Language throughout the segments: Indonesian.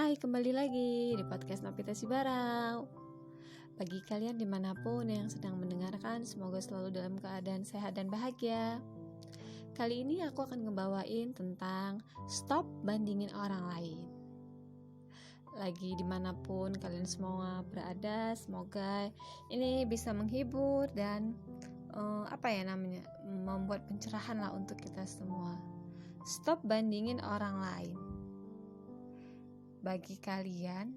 Hai, kembali lagi di podcast Novita Sibarau. Bagi kalian dimanapun yang sedang mendengarkan, semoga selalu dalam keadaan sehat dan bahagia. Kali ini aku akan ngebawain tentang stop bandingin orang lain. Lagi dimanapun kalian semua berada, semoga ini bisa menghibur dan membuat pencerahan lah untuk kita semua. Stop bandingin orang lain. Bagi kalian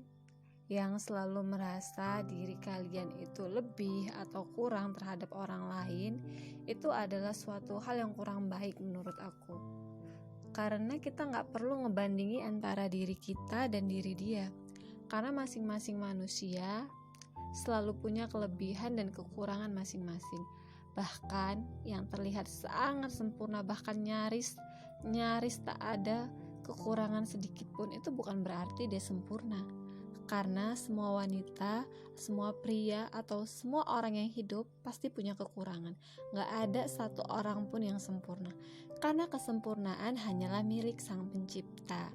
yang selalu merasa diri kalian itu lebih atau kurang terhadap orang lain, itu adalah suatu hal yang kurang baik menurut aku. Karena kita gak perlu ngebandingi antara diri kita dan diri dia. Karena masing-masing manusia selalu punya kelebihan dan kekurangan masing-masing. Bahkan yang terlihat sangat sempurna, bahkan nyaris tak ada kekurangan sedikit pun, itu bukan berarti dia sempurna. Karena semua wanita, semua pria, atau semua orang yang hidup pasti punya kekurangan. Gak ada satu orang pun yang sempurna. Karena kesempurnaan hanyalah milik Sang Pencipta.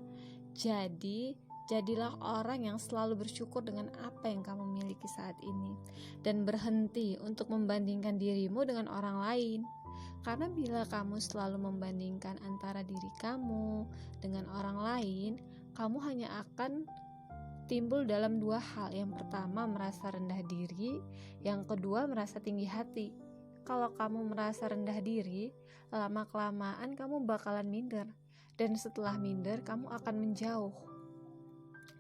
Jadi, jadilah orang yang selalu bersyukur dengan apa yang kamu miliki saat ini. Dan berhenti untuk membandingkan dirimu dengan orang lain. Karena bila kamu selalu membandingkan antara diri kamu dengan orang lain, kamu hanya akan timbul dalam dua hal. Yang pertama, merasa rendah diri. Yang kedua, merasa tinggi hati. Kalau kamu merasa rendah diri, lama-kelamaan kamu bakalan minder. Dan setelah minder, kamu akan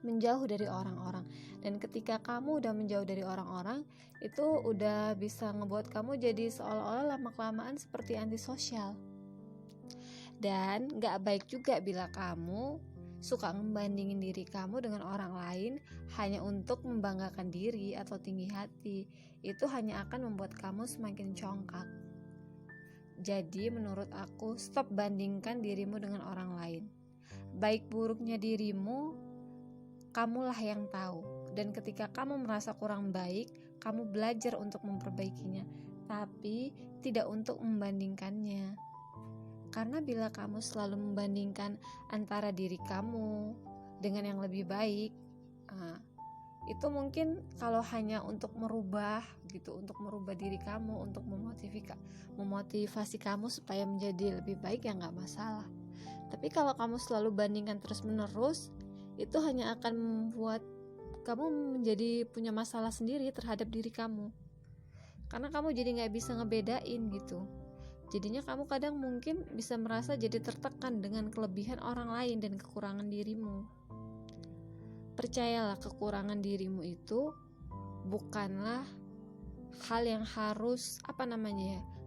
menjauh dari orang-orang. Dan ketika kamu udah menjauh dari orang-orang, itu udah bisa ngebuat kamu jadi seolah-olah lama-kelamaan seperti antisosial. Dan gak baik juga bila kamu suka membandingin diri kamu dengan orang lain hanya untuk membanggakan diri atau tinggi hati. Itu hanya akan membuat kamu semakin congkak. Jadi menurut aku, stop bandingkan dirimu dengan orang lain. Baik buruknya dirimu, kamulah yang tahu. Dan ketika kamu merasa kurang baik, kamu belajar untuk memperbaikinya, tapi tidak untuk membandingkannya. Karena bila kamu selalu membandingkan antara diri kamu dengan yang lebih baik, itu mungkin kalau hanya untuk merubah diri kamu, untuk memotivasi kamu supaya menjadi lebih baik, ya nggak masalah. Tapi kalau kamu selalu bandingkan terus-menerus, itu hanya akan membuat kamu menjadi punya masalah sendiri terhadap diri kamu. Karena kamu jadi gak bisa ngebedain gitu. Jadinya kamu kadang mungkin bisa merasa jadi tertekan dengan kelebihan orang lain dan kekurangan dirimu. Percayalah, kekurangan dirimu itu bukanlah hal yang harus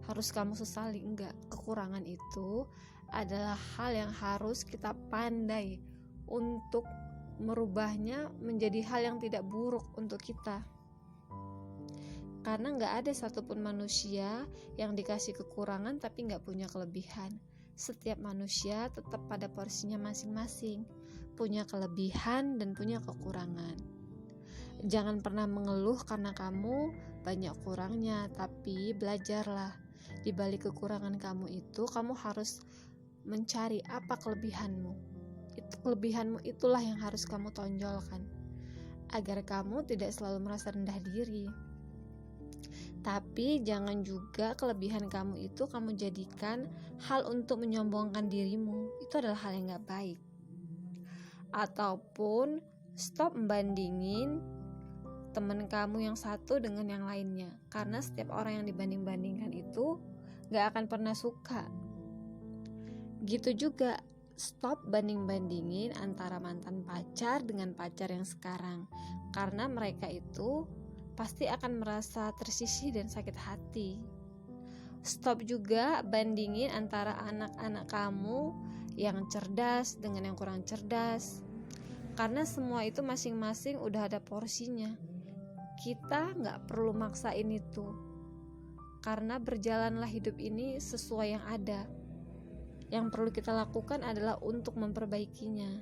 harus kamu sesali. Enggak, kekurangan itu adalah hal yang harus kita pandai untuk merubahnya menjadi hal yang tidak buruk untuk kita. Karena gak ada satupun manusia yang dikasih kekurangan tapi gak punya kelebihan. Setiap manusia tetap pada porsinya masing-masing, punya kelebihan dan punya kekurangan. Jangan pernah mengeluh karena kamu banyak kurangnya, tapi belajarlah. Di balik kekurangan kamu itu, kamu harus mencari apa kelebihanmu. Kelebihanmu itulah yang harus kamu tonjolkan agar kamu tidak selalu merasa rendah diri. Tapi jangan juga kelebihan kamu itu kamu jadikan hal untuk menyombongkan dirimu. Itu adalah hal yang gak baik. Ataupun stop membandingin teman kamu yang satu dengan yang lainnya. Karena setiap orang yang dibanding-bandingkan itu gak akan pernah suka. Gitu juga, stop banding-bandingin antara mantan pacar dengan pacar yang sekarang. Karena mereka itu pasti akan merasa tersisih dan sakit hati. Stop juga bandingin antara anak-anak kamu yang cerdas dengan yang kurang cerdas. Karena semua itu masing-masing udah ada porsinya. Kita gak perlu maksain itu. Karena berjalanlah hidup ini sesuai yang ada. Yang perlu kita lakukan adalah untuk memperbaikinya,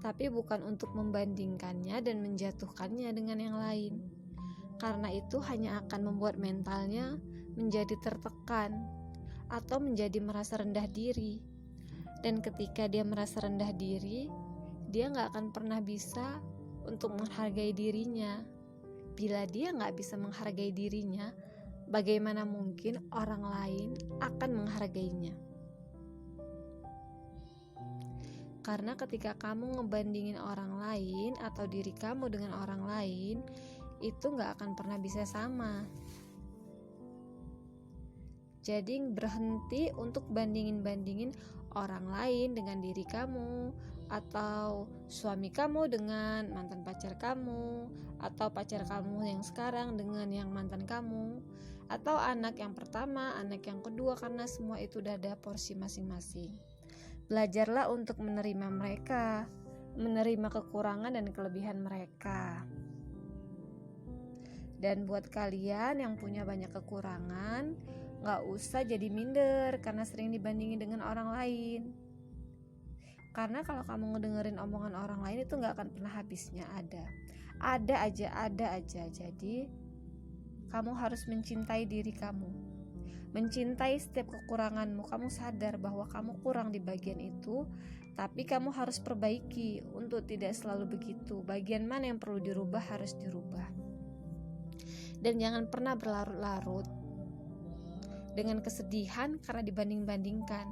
tapi bukan untuk membandingkannya dan menjatuhkannya dengan yang lain. Karena itu hanya akan membuat mentalnya menjadi tertekan atau menjadi merasa rendah diri. Dan ketika dia merasa rendah diri, dia gak akan pernah bisa untuk menghargai dirinya. Bila dia gak bisa menghargai dirinya, bagaimana mungkin orang lain akan menghargainya? Karena ketika kamu ngebandingin orang lain atau diri kamu dengan orang lain, itu gak akan pernah bisa sama. Jadi berhenti untuk bandingin-bandingin orang lain dengan diri kamu, atau suami kamu dengan mantan pacar kamu, atau pacar kamu yang sekarang dengan yang mantan kamu, atau anak yang pertama, anak yang kedua, karena semua itu udah ada porsi masing-masing. Belajarlah untuk menerima mereka, menerima kekurangan dan kelebihan mereka. Dan buat kalian yang punya banyak kekurangan, gak usah jadi minder karena sering dibandingin dengan orang lain. Karena kalau kamu ngedengerin omongan orang lain itu gak akan pernah habisnya. Ada aja. Jadi kamu harus mencintai diri kamu, mencintai setiap kekuranganmu. Kamu sadar bahwa kamu kurang di bagian itu, tapi kamu harus perbaiki untuk tidak selalu begitu. Bagian mana yang perlu dirubah harus dirubah. Dan jangan pernah berlarut-larut dengan kesedihan karena dibanding-bandingkan.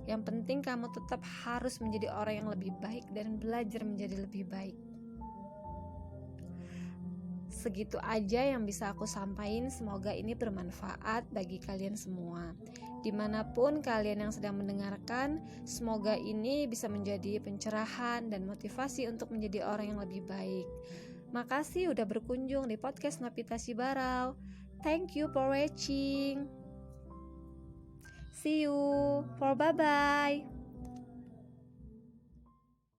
Yang penting kamu tetap harus menjadi orang yang lebih baik dan belajar menjadi lebih baik. Segitu aja yang bisa aku sampaikan. Semoga ini bermanfaat bagi kalian semua. Dimanapun kalian yang sedang mendengarkan, semoga ini bisa menjadi pencerahan dan motivasi untuk menjadi orang yang lebih baik. Makasih udah berkunjung di podcast Novita Sibarau. Thank you for watching. See you for bye-bye.